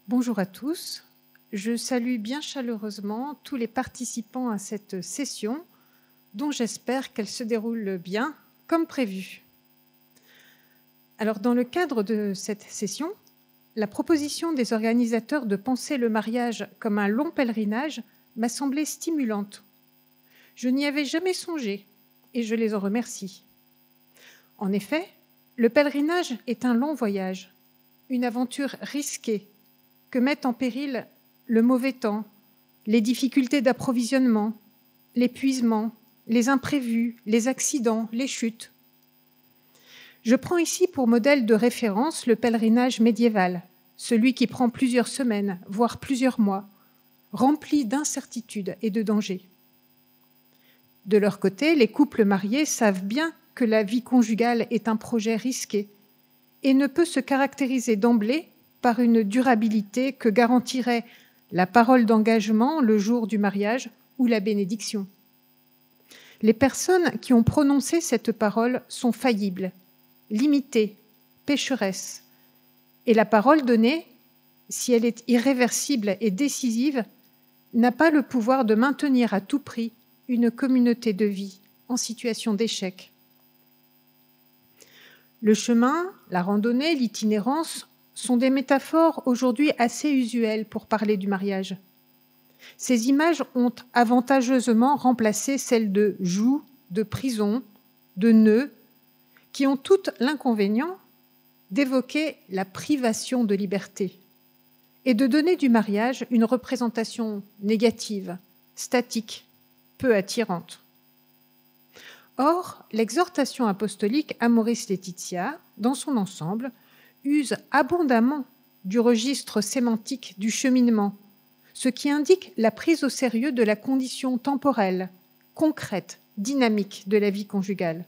Bonjour à tous. Je salue bien chaleureusement tous les participants à cette session, dont j'espère qu'elle se déroule bien, comme prévu. Alors, dans le cadre de cette session, la proposition des organisateurs de penser le mariage comme un long pèlerinage m'a semblé stimulante. Je n'y avais jamais songé et je les en remercie. En effet, le pèlerinage est un long voyage, une aventure risquée que mettent en péril le mauvais temps, les difficultés d'approvisionnement, l'épuisement, les imprévus, les accidents, les chutes. Je prends ici pour modèle de référence le pèlerinage médiéval, celui qui prend plusieurs semaines, voire plusieurs mois, rempli d'incertitudes et de dangers. De leur côté, les couples mariés savent bien que la vie conjugale est un projet risqué et ne peut se caractériser d'emblée par une durabilité que garantirait la parole d'engagement le jour du mariage ou la bénédiction. Les personnes qui ont prononcé cette parole sont faillibles, limitées, pécheresses, et la parole donnée, si elle est irréversible et décisive, n'a pas le pouvoir de maintenir à tout prix une communauté de vie en situation d'échec. Le chemin, la randonnée, l'itinérance sont des métaphores aujourd'hui assez usuelles pour parler du mariage. Ces images ont avantageusement remplacé celles de joug, de prison, de nœud, qui ont toutes l'inconvénient d'évoquer la privation de liberté et de donner du mariage une représentation négative, statique, peu attirante. Or, l'exhortation apostolique Amoris Laetitia, dans son ensemble, use abondamment du registre sémantique du cheminement, ce qui indique la prise au sérieux de la condition temporelle, concrète, dynamique de la vie conjugale.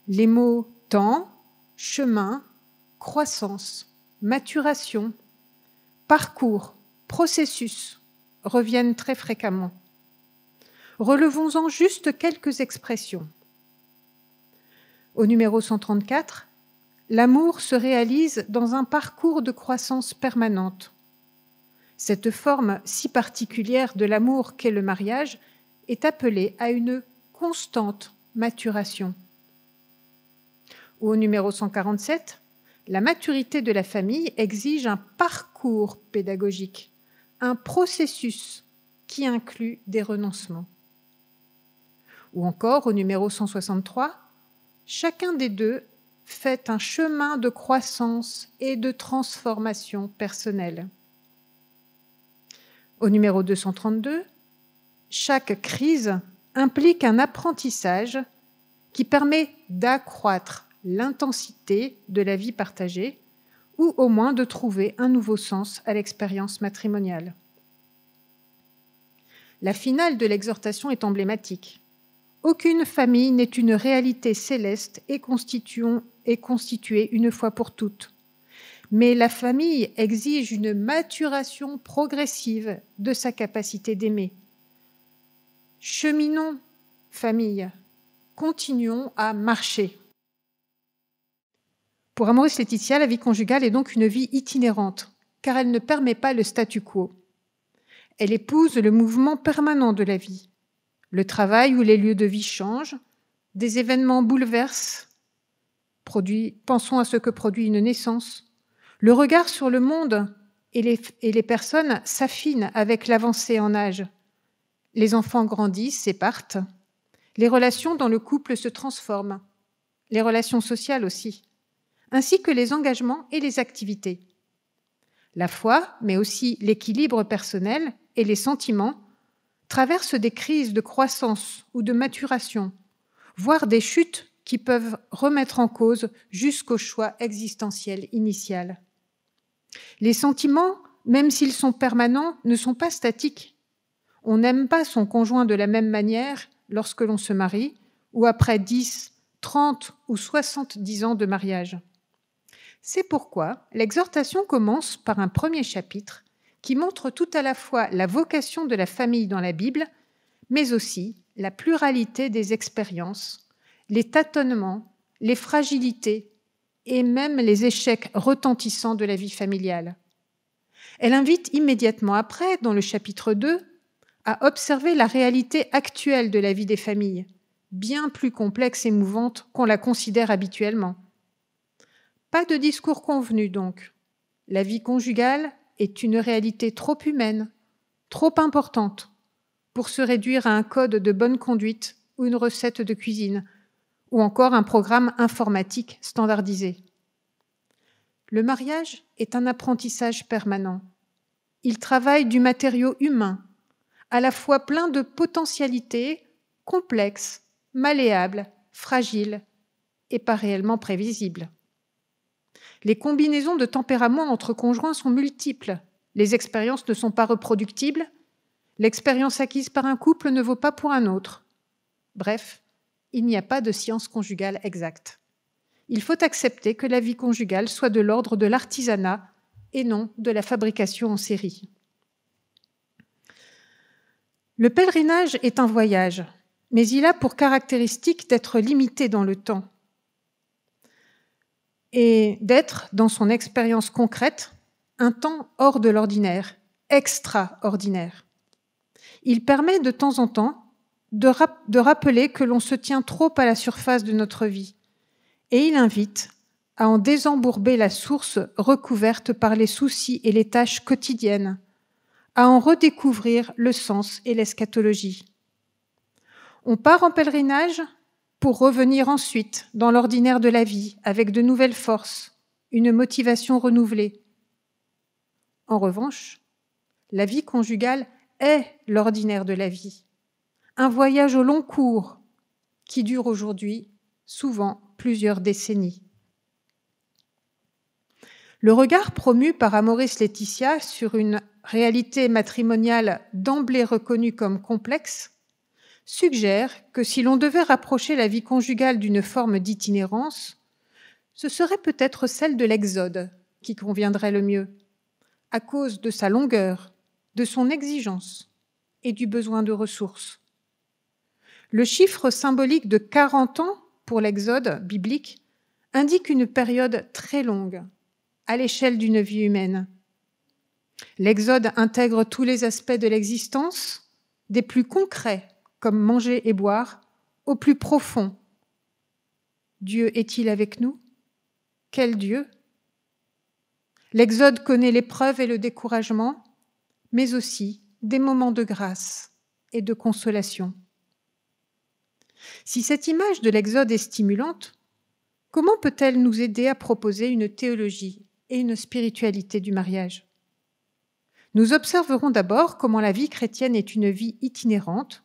Les mots temps, chemin, croissance, maturation, parcours, processus reviennent très fréquemment. Relevons-en juste quelques expressions. Au numéro 134, l'amour se réalise dans un parcours de croissance permanente. Cette forme si particulière de l'amour qu'est le mariage est appelée à une constante maturation. Au numéro 147, la maturité de la famille exige un parcours pédagogique, un processus qui inclut des renoncements. Ou encore, au numéro 163, chacun des deux fait un chemin de croissance et de transformation personnelle. Au numéro 232, chaque crise implique un apprentissage qui permet d'accroître l'intensité de la vie partagée ou au moins de trouver un nouveau sens à l'expérience matrimoniale. La finale de l'exhortation est emblématique. Aucune famille n'est une réalité céleste et constituée une fois pour toutes. Mais la famille exige une maturation progressive de sa capacité d'aimer. Cheminons, famille, continuons à marcher. Pour Amoris Laetitia, la vie conjugale est donc une vie itinérante, car elle ne permet pas le statu quo. Elle épouse le mouvement permanent de la vie. Le travail ou les lieux de vie changent, des événements bouleversent, pensons à ce que produit une naissance. Le regard sur le monde et les personnes s'affinent avec l'avancée en âge. Les enfants grandissent et partent. Les relations dans le couple se transforment, les relations sociales aussi, ainsi que les engagements et les activités. La foi, mais aussi l'équilibre personnel et les sentiments traversent des crises de croissance ou de maturation, voire des chutes qui peuvent remettre en cause jusqu'au choix existentiel initial. Les sentiments, même s'ils sont permanents, ne sont pas statiques. On n'aime pas son conjoint de la même manière lorsque l'on se marie ou après 10, 30 ou 70 ans de mariage. C'est pourquoi l'exhortation commence par un premier chapitre qui montre tout à la fois la vocation de la famille dans la Bible, mais aussi la pluralité des expériences, les tâtonnements, les fragilités et même les échecs retentissants de la vie familiale. Elle invite immédiatement après, dans le chapitre 2, à observer la réalité actuelle de la vie des familles, bien plus complexe et mouvante qu'on la considère habituellement. Pas de discours convenu donc. La vie conjugale est une réalité trop humaine, trop importante, pour se réduire à un code de bonne conduite ou une recette de cuisine, ou encore un programme informatique standardisé. Le mariage est un apprentissage permanent. Il travaille du matériau humain, à la fois plein de potentialités, complexes, malléables, fragiles et pas réellement prévisibles. Les combinaisons de tempéraments entre conjoints sont multiples. Les expériences ne sont pas reproductibles. L'expérience acquise par un couple ne vaut pas pour un autre. Bref, il n'y a pas de science conjugale exacte. Il faut accepter que la vie conjugale soit de l'ordre de l'artisanat et non de la fabrication en série. Le pèlerinage est un voyage, mais il a pour caractéristique d'être limité dans le temps et d'être, dans son expérience concrète, un temps hors de l'ordinaire, extraordinaire. Il permet de temps en temps de rappeler que l'on se tient trop à la surface de notre vie, et il invite à en désembourber la source recouverte par les soucis et les tâches quotidiennes, à en redécouvrir le sens et l'eschatologie. On part en pèlerinage pour revenir ensuite dans l'ordinaire de la vie avec de nouvelles forces, une motivation renouvelée. En revanche, la vie conjugale est l'ordinaire de la vie, un voyage au long cours qui dure aujourd'hui souvent plusieurs décennies. Le regard promu par Amoris Laetitia sur une réalité matrimoniale d'emblée reconnue comme complexe suggère que si l'on devait rapprocher la vie conjugale d'une forme d'itinérance, ce serait peut-être celle de l'exode qui conviendrait le mieux, à cause de sa longueur, de son exigence et du besoin de ressources. Le chiffre symbolique de 40 ans pour l'exode biblique indique une période très longue à l'échelle d'une vie humaine. L'exode intègre tous les aspects de l'existence, des plus concrets comme manger et boire, au plus profond. Dieu est-il avec nous? Quel Dieu? L'exode connaît l'épreuve et le découragement, mais aussi des moments de grâce et de consolation. Si cette image de l'exode est stimulante, comment peut-elle nous aider à proposer une théologie et une spiritualité du mariage? Nous observerons d'abord comment la vie chrétienne est une vie itinérante,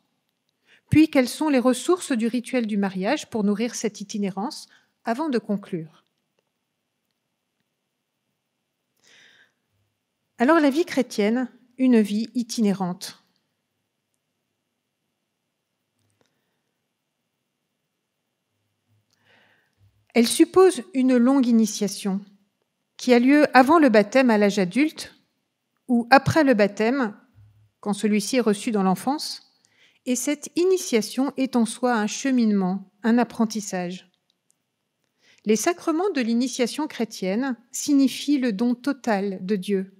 puis quelles sont les ressources du rituel du mariage pour nourrir cette itinérance avant de conclure. Alors la vie chrétienne, une vie itinérante. Elle suppose une longue initiation qui a lieu avant le baptême à l'âge adulte ou après le baptême, quand celui-ci est reçu dans l'enfance, et cette initiation est en soi un cheminement, un apprentissage. Les sacrements de l'initiation chrétienne signifient le don total de Dieu,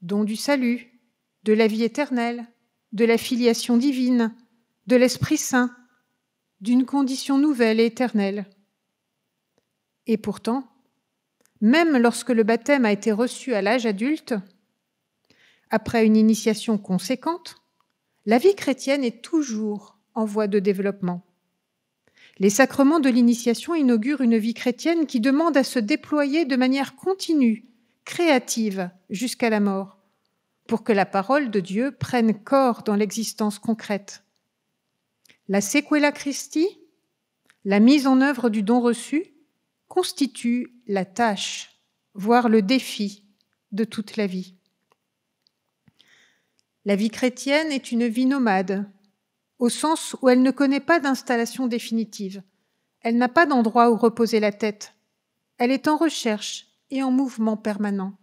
don du salut, de la vie éternelle, de la filiation divine, de l'Esprit Saint, d'une condition nouvelle et éternelle. Et pourtant, même lorsque le baptême a été reçu à l'âge adulte, après une initiation conséquente, la vie chrétienne est toujours en voie de développement. Les sacrements de l'initiation inaugurent une vie chrétienne qui demande à se déployer de manière continue, créative, jusqu'à la mort, pour que la parole de Dieu prenne corps dans l'existence concrète. La sequela Christi, la mise en œuvre du don reçu, constitue la tâche, voire le défi de toute la vie. La vie chrétienne est une vie nomade, au sens où elle ne connaît pas d'installation définitive. Elle n'a pas d'endroit où reposer la tête. Elle est en recherche et en mouvement permanent.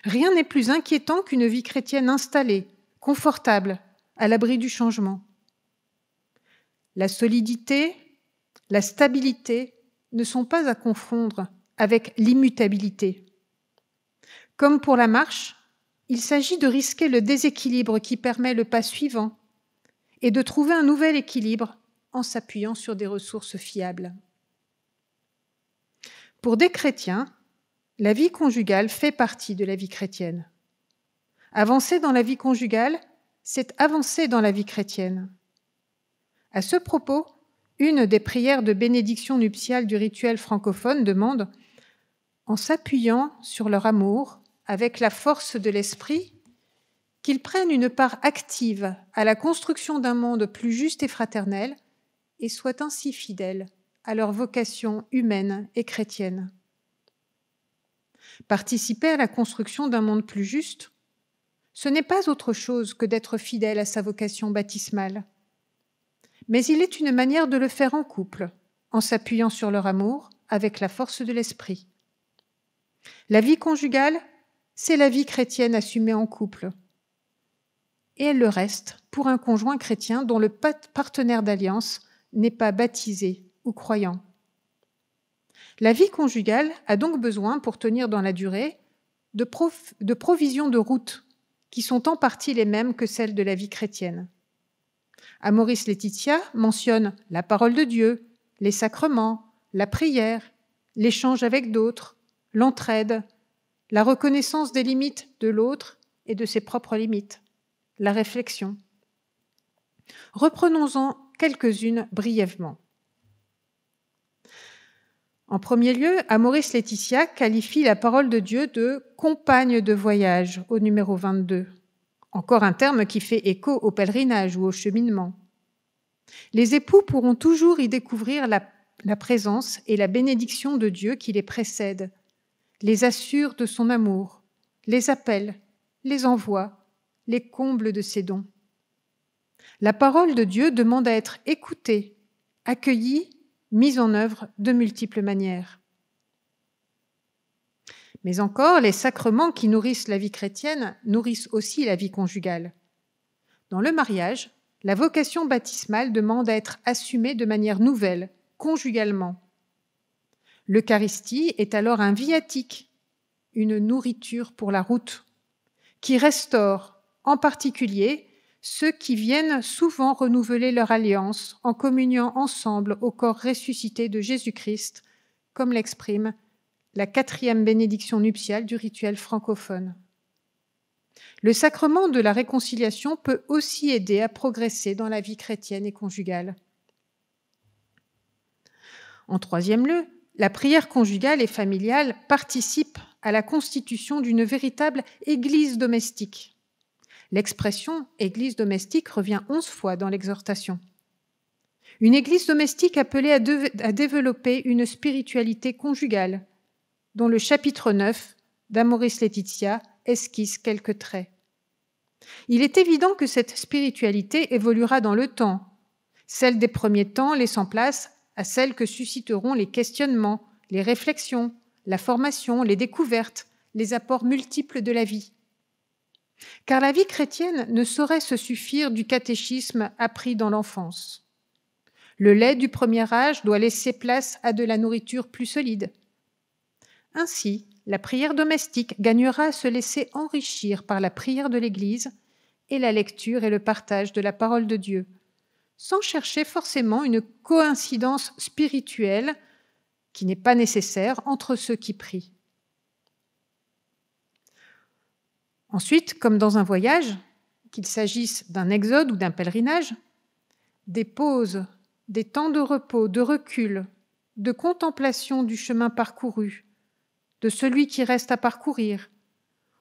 Rien n'est plus inquiétant qu'une vie chrétienne installée, confortable, à l'abri du changement. La solidité, la stabilité ne sont pas à confondre avec l'immutabilité. Comme pour la marche, il s'agit de risquer le déséquilibre qui permet le pas suivant et de trouver un nouvel équilibre en s'appuyant sur des ressources fiables. Pour des chrétiens, la vie conjugale fait partie de la vie chrétienne. Avancer dans la vie conjugale, c'est avancer dans la vie chrétienne. À ce propos, une des prières de bénédiction nuptiale du rituel francophone demande « En s'appuyant sur leur amour, avec la force de l'esprit, qu'ils prennent une part active à la construction d'un monde plus juste et fraternel et soient ainsi fidèles à leur vocation humaine et chrétienne. » Participer à la construction d'un monde plus juste, ce n'est pas autre chose que d'être fidèle à sa vocation baptismale. Mais il est une manière de le faire en couple, en s'appuyant sur leur amour avec la force de l'esprit. La vie conjugale, c'est la vie chrétienne assumée en couple. Et elle le reste pour un conjoint chrétien dont le partenaire d'alliance n'est pas baptisé ou croyant. La vie conjugale a donc besoin, pour tenir dans la durée, de provisions de route qui sont en partie les mêmes que celles de la vie chrétienne. Amoris Laetitia mentionne la parole de Dieu, les sacrements, la prière, l'échange avec d'autres, l'entraide, la reconnaissance des limites de l'autre et de ses propres limites, la réflexion. Reprenons-en quelques-unes brièvement. En premier lieu, Amoris Laetitia qualifie la parole de Dieu de « compagne de voyage » au numéro 22. Encore un terme qui fait écho au pèlerinage ou au cheminement. Les époux pourront toujours y découvrir la présence et la bénédiction de Dieu qui les précède, les assure de son amour, les appelle, les envoie, les comble de ses dons. La parole de Dieu demande à être écoutée, accueillie, mise en œuvre de multiples manières. Mais encore, les sacrements qui nourrissent la vie chrétienne nourrissent aussi la vie conjugale. Dans le mariage, la vocation baptismale demande à être assumée de manière nouvelle, conjugalement. L'Eucharistie est alors un viatique, une nourriture pour la route, qui restaure, en particulier, ceux qui viennent souvent renouveler leur alliance en communiant ensemble au corps ressuscité de Jésus-Christ, comme l'exprime la 4e bénédiction nuptiale du rituel francophone. Le sacrement de la réconciliation peut aussi aider à progresser dans la vie chrétienne et conjugale. En troisième lieu, la prière conjugale et familiale participe à la constitution d'une véritable église domestique. L'expression « église domestique » revient 11 fois dans l'exhortation. Une église domestique appelée à développer une spiritualité conjugale, dont le chapitre 9 d'Amoris Laetitia esquisse quelques traits. Il est évident que cette spiritualité évoluera dans le temps, celle des premiers temps laissant place à celle que susciteront les questionnements, les réflexions, la formation, les découvertes, les apports multiples de la vie. Car la vie chrétienne ne saurait se suffire du catéchisme appris dans l'enfance. Le lait du premier âge doit laisser place à de la nourriture plus solide. Ainsi, la prière domestique gagnera à se laisser enrichir par la prière de l'Église et la lecture et le partage de la parole de Dieu, sans chercher forcément une coïncidence spirituelle qui n'est pas nécessaire entre ceux qui prient. Ensuite, comme dans un voyage, qu'il s'agisse d'un exode ou d'un pèlerinage, des pauses, des temps de repos, de recul, de contemplation du chemin parcouru, de celui qui reste à parcourir,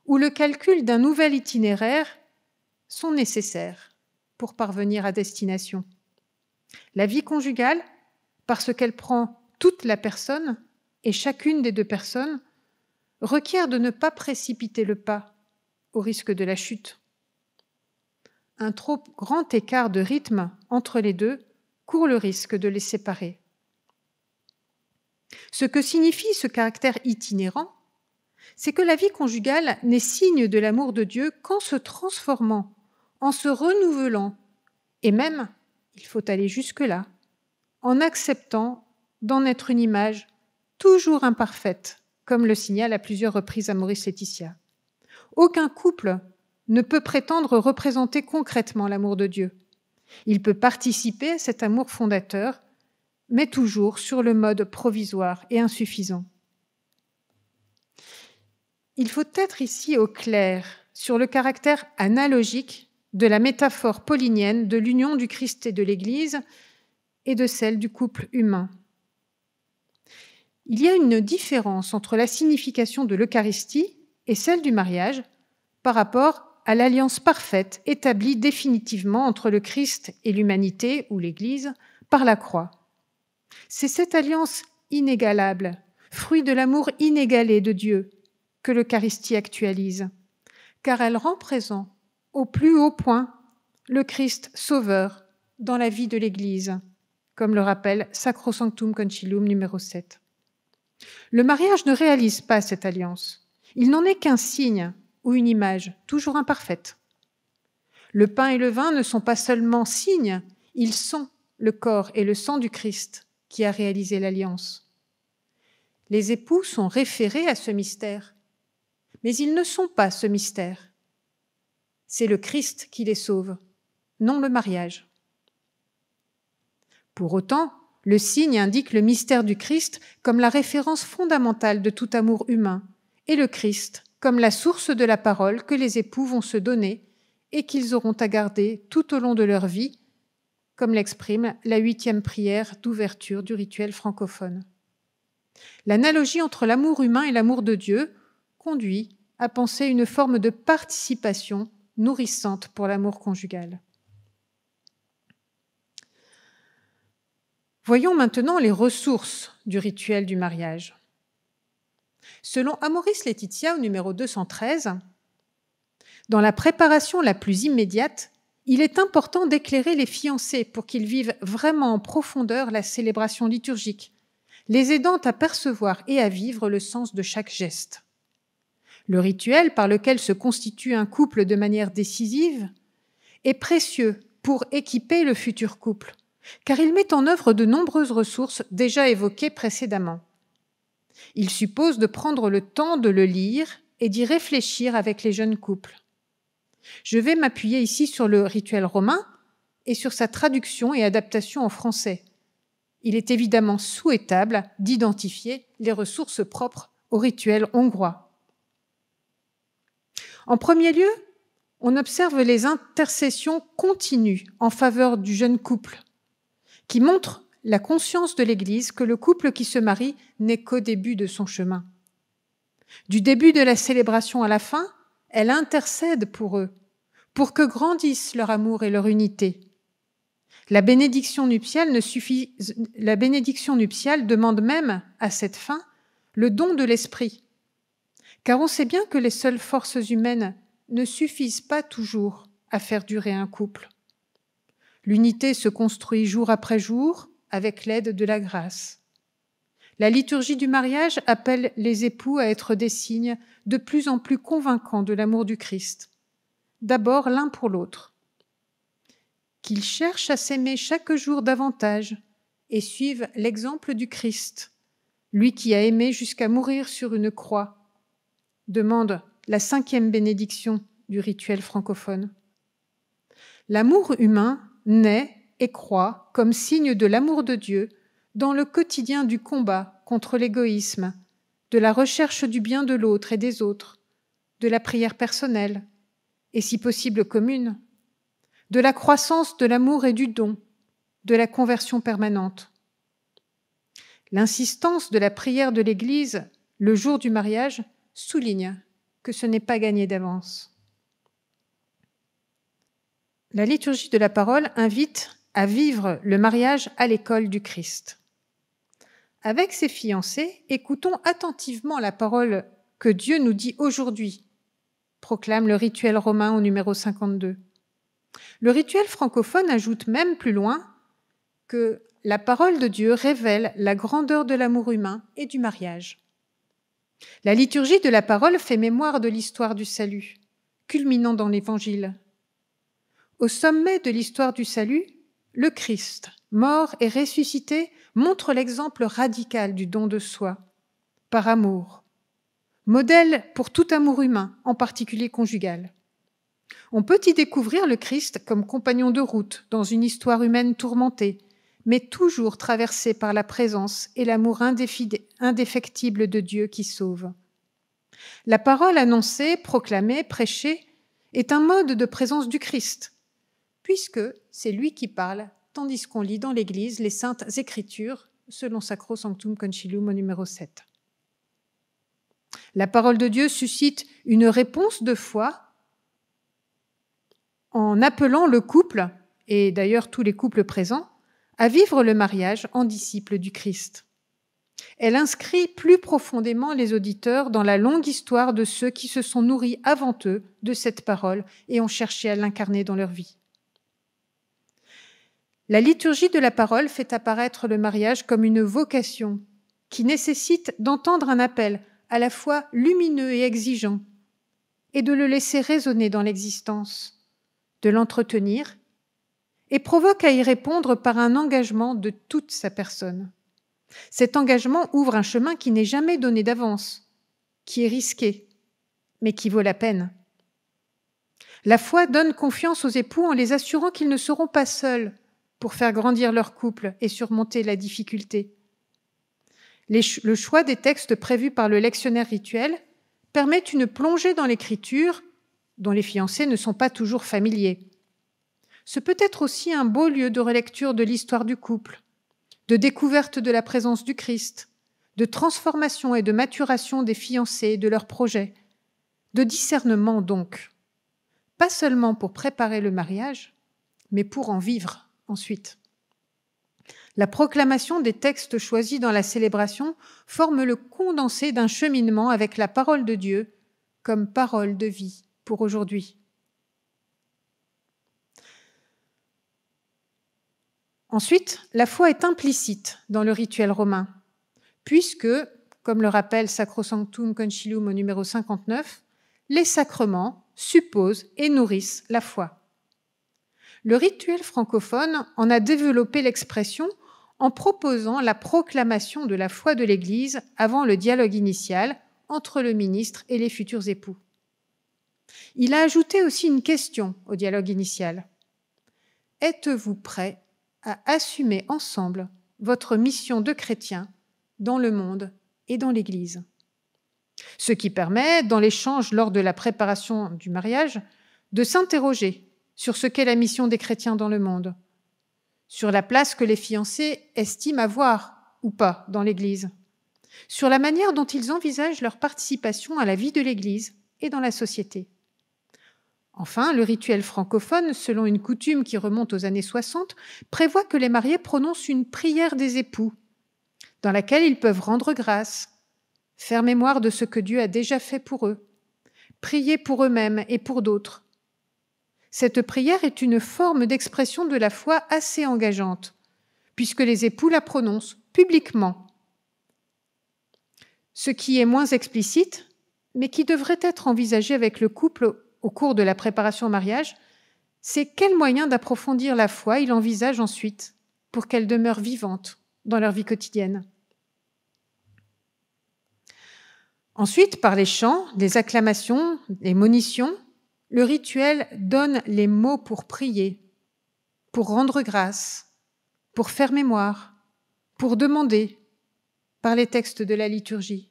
ou le calcul d'un nouvel itinéraire sont nécessaires pour parvenir à destination. La vie conjugale, parce qu'elle prend toute la personne et chacune des deux personnes, requiert de ne pas précipiter le pas au risque de la chute. Un trop grand écart de rythme entre les deux court le risque de les séparer. Ce que signifie ce caractère itinérant, c'est que la vie conjugale n'est signe de l'amour de Dieu qu'en se transformant, en se renouvelant, et même, il faut aller jusque-là, en acceptant d'en être une image toujours imparfaite, comme le signale à plusieurs reprises Amoris Laetitia. aucun couple ne peut prétendre représenter concrètement l'amour de Dieu. Il peut participer à cet amour fondateur, mais toujours sur le mode provisoire et insuffisant. Il faut être ici au clair sur le caractère analogique de la métaphore paulinienne de l'union du Christ et de l'Église et de celle du couple humain. Il y a une différence entre la signification de l'Eucharistie et celle du mariage par rapport à l'alliance parfaite établie définitivement entre le Christ et l'humanité ou l'Église par la croix. C'est cette alliance inégalable, fruit de l'amour inégalé de Dieu, que l'Eucharistie actualise, car elle rend présent au plus haut point le Christ sauveur dans la vie de l'Église, comme le rappelle Sacrosanctum Concilium numéro 7. Le mariage ne réalise pas cette alliance. Il n'en est qu'un signe ou une image, toujours imparfaite. Le pain et le vin ne sont pas seulement signes, ils sont le corps et le sang du Christ qui a réalisé l'alliance. Les époux sont référés à ce mystère, mais ils ne sont pas ce mystère. C'est le Christ qui les sauve, non le mariage. Pour autant, le signe indique le mystère du Christ comme la référence fondamentale de tout amour humain, et le Christ comme la source de la parole que les époux vont se donner et qu'ils auront à garder tout au long de leur vie, comme l'exprime la 8e prière d'ouverture du rituel francophone. L'analogie entre l'amour humain et l'amour de Dieu conduit à penser une forme de participation nourrissante pour l'amour conjugal. Voyons maintenant les ressources du rituel du mariage. Selon Amoris Laetitia, au numéro 213, dans la préparation la plus immédiate, il est important d'éclairer les fiancés pour qu'ils vivent vraiment en profondeur la célébration liturgique, les aidant à percevoir et à vivre le sens de chaque geste. Le rituel par lequel se constitue un couple de manière décisive est précieux pour équiper le futur couple, car il met en œuvre de nombreuses ressources déjà évoquées précédemment. Il suppose de prendre le temps de le lire et d'y réfléchir avec les jeunes couples. Je vais m'appuyer ici sur le rituel romain et sur sa traduction et adaptation en français. Il est évidemment souhaitable d'identifier les ressources propres au rituel hongrois. En premier lieu, on observe les intercessions continues en faveur du jeune couple, qui montrent la conscience de l'Église que le couple qui se marie n'est qu'au début de son chemin. Du début de la célébration à la fin, elle intercède pour eux, pour que grandissent leur amour et leur unité. La bénédiction nuptiale demande même, à cette fin, le don de l'esprit, car on sait bien que les seules forces humaines ne suffisent pas toujours à faire durer un couple. L'unité se construit jour après jour avec l'aide de la grâce. La liturgie du mariage appelle les époux à être des signes de plus en plus convaincants de l'amour du Christ, d'abord l'un pour l'autre. Qu'ils cherchent à s'aimer chaque jour davantage et suivent l'exemple du Christ, lui qui a aimé jusqu'à mourir sur une croix, demande la 5e bénédiction du rituel francophone. L'amour humain naît et croît comme signe de l'amour de Dieu dans le quotidien du combat contre l'égoïsme, de la recherche du bien de l'autre et des autres, de la prière personnelle, et si possible commune, de la croissance de l'amour et du don, de la conversion permanente. L'insistance de la prière de l'Église le jour du mariage souligne que ce n'est pas gagné d'avance. La liturgie de la parole invite à vivre le mariage à l'école du Christ. Avec ses fiancés, écoutons attentivement la parole que Dieu nous dit aujourd'hui, proclame le rituel romain au numéro 52. Le rituel francophone ajoute même plus loin que la parole de Dieu révèle la grandeur de l'amour humain et du mariage. La liturgie de la parole fait mémoire de l'histoire du salut, culminant dans l'Évangile. Au sommet de l'histoire du salut, le Christ, mort et ressuscité, montre l'exemple radical du don de soi, par amour. modèle pour tout amour humain, en particulier conjugal. On peut y découvrir le Christ comme compagnon de route dans une histoire humaine tourmentée, mais toujours traversée par la présence et l'amour indéfectible de Dieu qui sauve. La parole annoncée, proclamée, prêchée est un mode de présence du Christ, puisque c'est lui qui parle, tandis qu'on lit dans l'Église les Saintes Écritures, selon Sacro Sanctum Concilium au numéro 7. La parole de Dieu suscite une réponse de foi en appelant le couple, et d'ailleurs tous les couples présents, à vivre le mariage en disciples du Christ. Elle inscrit plus profondément les auditeurs dans la longue histoire de ceux qui se sont nourris avant eux de cette parole et ont cherché à l'incarner dans leur vie. La liturgie de la parole fait apparaître le mariage comme une vocation qui nécessite d'entendre un appel à la fois lumineux et exigeant et de le laisser résonner dans l'existence, de l'entretenir et provoque à y répondre par un engagement de toute sa personne. Cet engagement ouvre un chemin qui n'est jamais donné d'avance, qui est risqué, mais qui vaut la peine. La foi donne confiance aux époux en les assurant qu'ils ne seront pas seuls pour faire grandir leur couple et surmonter la difficulté. Le choix des textes prévus par le lectionnaire rituel permet une plongée dans l'écriture dont les fiancés ne sont pas toujours familiers. Ce peut être aussi un beau lieu de relecture de l'histoire du couple, de découverte de la présence du Christ, de transformation et de maturation des fiancés et de leurs projets, de discernement donc, pas seulement pour préparer le mariage, mais pour en vivre ensuite. La proclamation des textes choisis dans la célébration forme le condensé d'un cheminement avec la parole de Dieu comme parole de vie pour aujourd'hui. Ensuite, la foi est implicite dans le rituel romain, puisque, comme le rappelle Sacro Sanctum Concilium au numéro 59, les sacrements supposent et nourrissent la foi. Le rituel francophone en a développé l'expression en proposant la proclamation de la foi de l'Église avant le dialogue initial entre le ministre et les futurs époux. Il a ajouté aussi une question au dialogue initial. Êtes-vous prêts à assumer ensemble votre mission de chrétien dans le monde et dans l'Église? Ce qui permet, dans l'échange lors de la préparation du mariage, de s'interroger sur ce qu'est la mission des chrétiens dans le monde, sur la place que les fiancés estiment avoir ou pas dans l'Église, sur la manière dont ils envisagent leur participation à la vie de l'Église et dans la société. Enfin, le rituel francophone, selon une coutume qui remonte aux années 60, prévoit que les mariés prononcent une prière des époux, dans laquelle ils peuvent rendre grâce, faire mémoire de ce que Dieu a déjà fait pour eux, prier pour eux-mêmes et pour d'autres. Cette prière est une forme d'expression de la foi assez engageante, puisque les époux la prononcent publiquement. Ce qui est moins explicite, mais qui devrait être envisagé avec le couple au cours de la préparation au mariage, c'est quels moyens d'approfondir la foi il envisage ensuite pour qu'elle demeure vivante dans leur vie quotidienne. Ensuite, par les chants, les acclamations, les monitions, le rituel donne les mots pour prier, pour rendre grâce, pour faire mémoire, pour demander, par les textes de la liturgie.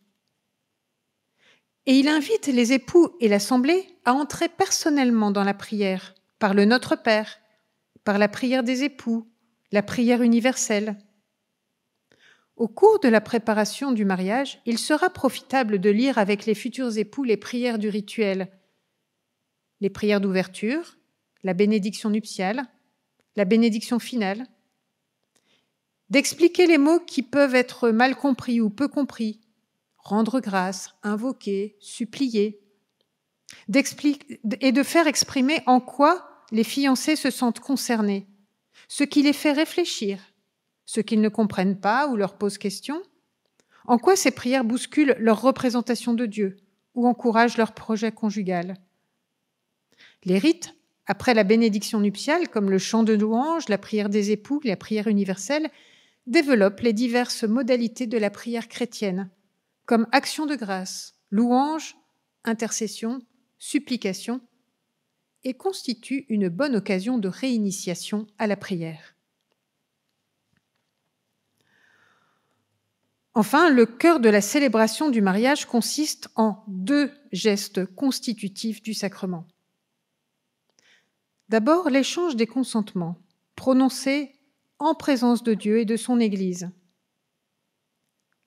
Et il invite les époux et l'assemblée à entrer personnellement dans la prière, par le Notre Père, par la prière des époux, la prière universelle. Au cours de la préparation du mariage, il sera profitable de lire avec les futurs époux les prières du rituel, les prières d'ouverture, la bénédiction nuptiale, la bénédiction finale, d'expliquer les mots qui peuvent être mal compris ou peu compris, rendre grâce, invoquer, supplier, et de faire exprimer en quoi les fiancés se sentent concernés, ce qui les fait réfléchir, ce qu'ils ne comprennent pas ou leur posent question, en quoi ces prières bousculent leur représentation de Dieu ou encouragent leur projet conjugal. Les rites, après la bénédiction nuptiale, comme le chant de louange, la prière des époux, la prière universelle, développent les diverses modalités de la prière chrétienne, comme action de grâce, louange, intercession, supplication, et constitue une bonne occasion de réinitiation à la prière. Enfin, le cœur de la célébration du mariage consiste en 2 gestes constitutifs du sacrement. D'abord, l'échange des consentements, prononcés en présence de Dieu et de son Église,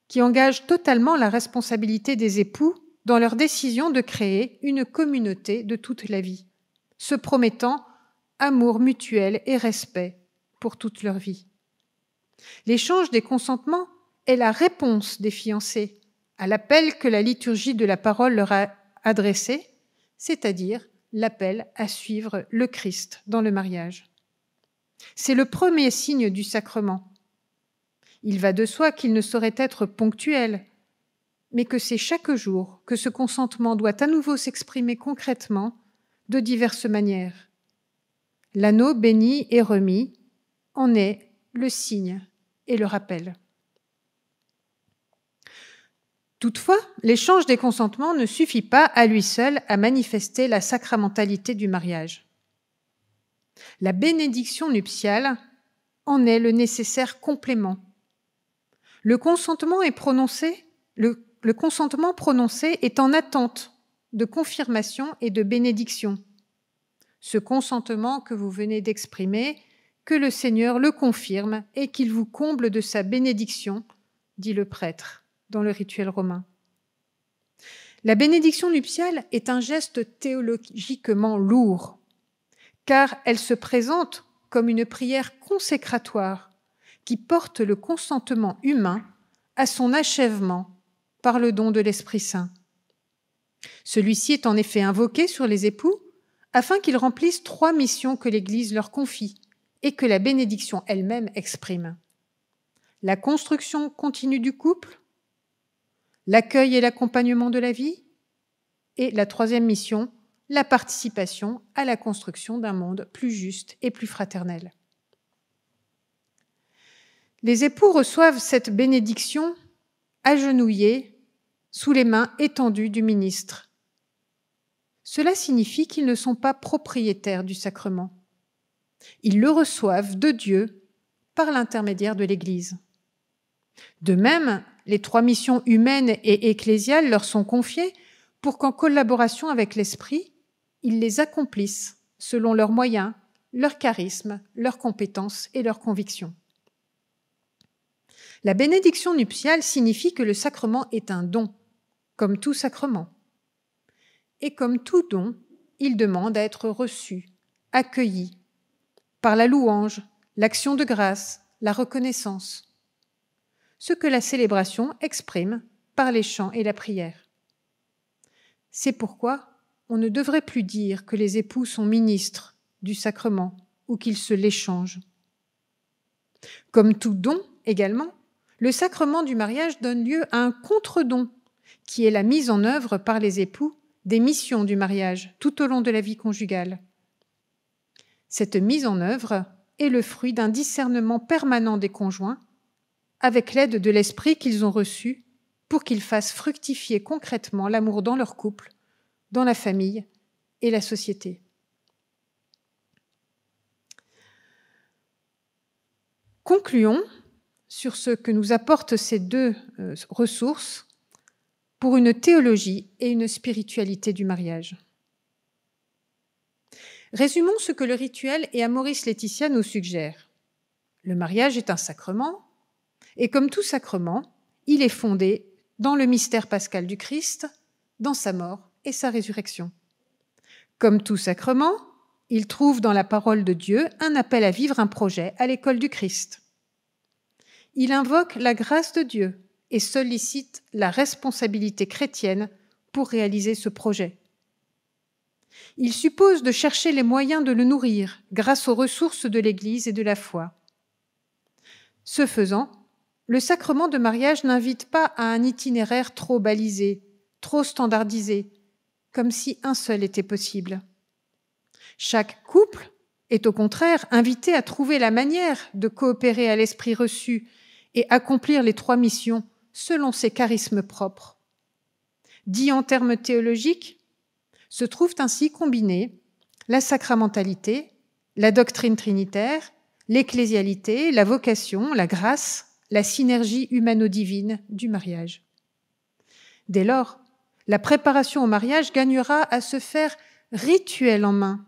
qui engage totalement la responsabilité des époux dans leur décision de créer une communauté de toute la vie, se promettant amour mutuel et respect pour toute leur vie. L'échange des consentements est la réponse des fiancés à l'appel que la liturgie de la parole leur a adressé, c'est-à-dire l'appel à suivre le Christ dans le mariage. C'est le premier signe du sacrement. Il va de soi qu'il ne saurait être ponctuel, mais que c'est chaque jour que ce consentement doit à nouveau s'exprimer concrètement de diverses manières. L'anneau béni et remis en est le signe et le rappel. Toutefois, l'échange des consentements ne suffit pas à lui seul à manifester la sacramentalité du mariage. La bénédiction nuptiale en est le nécessaire complément. Le consentement prononcé est en attente de confirmation et de bénédiction. Ce consentement que vous venez d'exprimer, que le Seigneur le confirme et qu'il vous comble de sa bénédiction, dit le prêtre dans le rituel romain. La bénédiction nuptiale est un geste théologiquement lourd, car elle se présente comme une prière consécratoire qui porte le consentement humain à son achèvement par le don de l'Esprit Saint. Celui-ci est en effet invoqué sur les époux afin qu'ils remplissent 3 missions que l'Église leur confie et que la bénédiction elle-même exprime. La construction continue du couple, l'accueil et l'accompagnement de la vie, et la 3e mission, la participation à la construction d'un monde plus juste et plus fraternel. Les époux reçoivent cette bénédiction agenouillés sous les mains étendues du ministre. Cela signifie qu'ils ne sont pas propriétaires du sacrement. Ils le reçoivent de Dieu par l'intermédiaire de l'Église. De même, les 3 missions humaines et ecclésiales leur sont confiées pour qu'en collaboration avec l'Esprit, ils les accomplissent selon leurs moyens, leur charisme, leurs compétences et leurs convictions. La bénédiction nuptiale signifie que le sacrement est un don, comme tout sacrement. Et comme tout don, il demande à être reçu, accueilli, par la louange, l'action de grâce, la reconnaissance, ce que la célébration exprime par les chants et la prière. C'est pourquoi on ne devrait plus dire que les époux sont ministres du sacrement ou qu'ils se l'échangent. Comme tout don également, le sacrement du mariage donne lieu à un contre-don, qui est la mise en œuvre par les époux des missions du mariage tout au long de la vie conjugale. Cette mise en œuvre est le fruit d'un discernement permanent des conjoints, avec l'aide de l'Esprit qu'ils ont reçu pour qu'ils fassent fructifier concrètement l'amour dans leur couple, dans la famille et la société. Concluons sur ce que nous apportent ces 2 ressources pour une théologie et une spiritualité du mariage. Résumons ce que le rituel et Amoris Laetitia nous suggèrent. Le mariage est un sacrement, et comme tout sacrement, il est fondé dans le mystère pascal du Christ, dans sa mort et sa résurrection. Comme tout sacrement, il trouve dans la parole de Dieu un appel à vivre un projet à l'école du Christ. Il invoque la grâce de Dieu et sollicite la responsabilité chrétienne pour réaliser ce projet. Il suppose de chercher les moyens de le nourrir grâce aux ressources de l'Église et de la foi. Ce faisant, le sacrement de mariage n'invite pas à un itinéraire trop balisé, trop standardisé, comme si un seul était possible. Chaque couple est au contraire invité à trouver la manière de coopérer à l'esprit reçu et accomplir les 3 missions selon ses charismes propres. Dit en termes théologiques, se trouvent ainsi combinés la sacramentalité, la doctrine trinitaire, l'ecclésialité, la vocation, la grâce, la synergie humano-divine du mariage. Dès lors, la préparation au mariage gagnera à se faire rituel en main,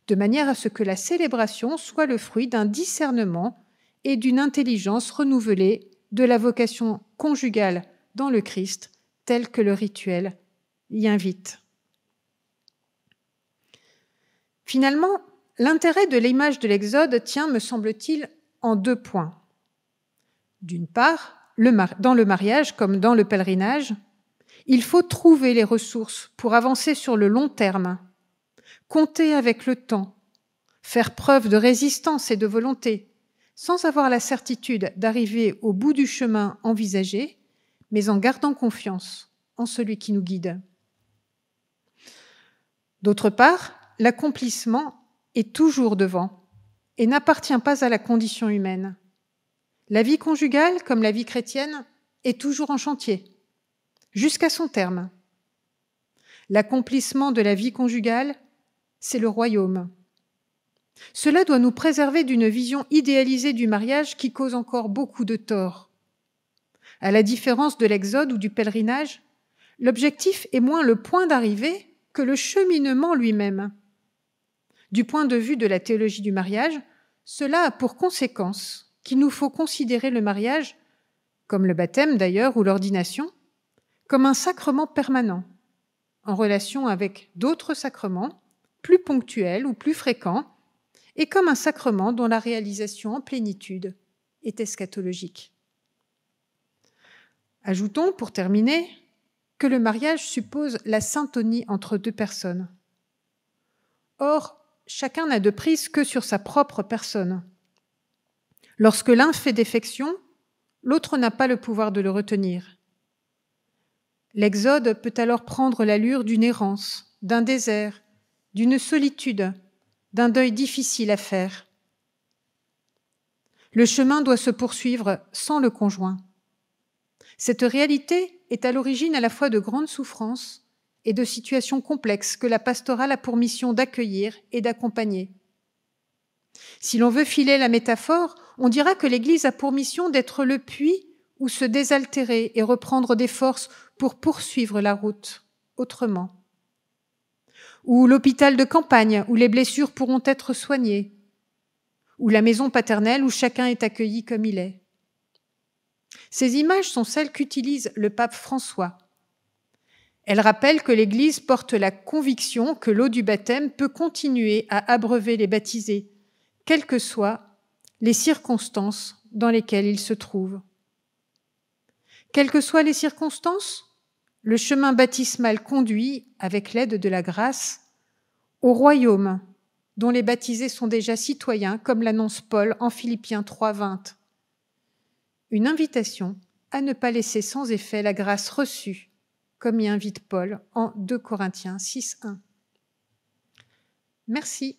de manière à ce que la célébration soit le fruit d'un discernement et d'une intelligence renouvelée de la vocation conjugale dans le Christ, tel que le rituel y invite. Finalement, l'intérêt de l'image de l'Exode tient, me semble-t-il, en 2 points. D'une part, dans le mariage comme dans le pèlerinage, il faut trouver les ressources pour avancer sur le long terme, compter avec le temps, faire preuve de résistance et de volonté, sans avoir la certitude d'arriver au bout du chemin envisagé, mais en gardant confiance en celui qui nous guide. D'autre part, l'accomplissement est toujours devant et n'appartient pas à la condition humaine. La vie conjugale, comme la vie chrétienne, est toujours en chantier, jusqu'à son terme. L'accomplissement de la vie conjugale, c'est le royaume. Cela doit nous préserver d'une vision idéalisée du mariage qui cause encore beaucoup de tort. À la différence de l'Exode ou du pèlerinage, l'objectif est moins le point d'arrivée que le cheminement lui-même. Du point de vue de la théologie du mariage, cela a pour conséquence qu'il nous faut considérer le mariage, comme le baptême d'ailleurs ou l'ordination, comme un sacrement permanent, en relation avec d'autres sacrements, plus ponctuels ou plus fréquents, et comme un sacrement dont la réalisation en plénitude est eschatologique. Ajoutons, pour terminer, que le mariage suppose la syntonie entre 2 personnes. Or, chacun n'a de prise que sur sa propre personne. Lorsque l'un fait défection, l'autre n'a pas le pouvoir de le retenir. L'exode peut alors prendre l'allure d'une errance, d'un désert, d'une solitude, d'un deuil difficile à faire. Le chemin doit se poursuivre sans le conjoint. Cette réalité est à l'origine à la fois de grandes souffrances et de situations complexes que la pastorale a pour mission d'accueillir et d'accompagner. Si l'on veut filer la métaphore, on dira que l'Église a pour mission d'être le puits où se désaltérer et reprendre des forces pour poursuivre la route autrement. Ou l'hôpital de campagne où les blessures pourront être soignées. Ou la maison paternelle où chacun est accueilli comme il est. Ces images sont celles qu'utilise le pape François. Elles rappellent que l'Église porte la conviction que l'eau du baptême peut continuer à abreuver les baptisés, quelles que soient les circonstances dans lesquelles ils se trouvent. Quelles que soient les circonstances, le chemin baptismal conduit, avec l'aide de la grâce, au royaume dont les baptisés sont déjà citoyens, comme l'annonce Paul en Philippiens 3:20. Une invitation à ne pas laisser sans effet la grâce reçue, comme y invite Paul en 2 Corinthiens 6:1. Merci.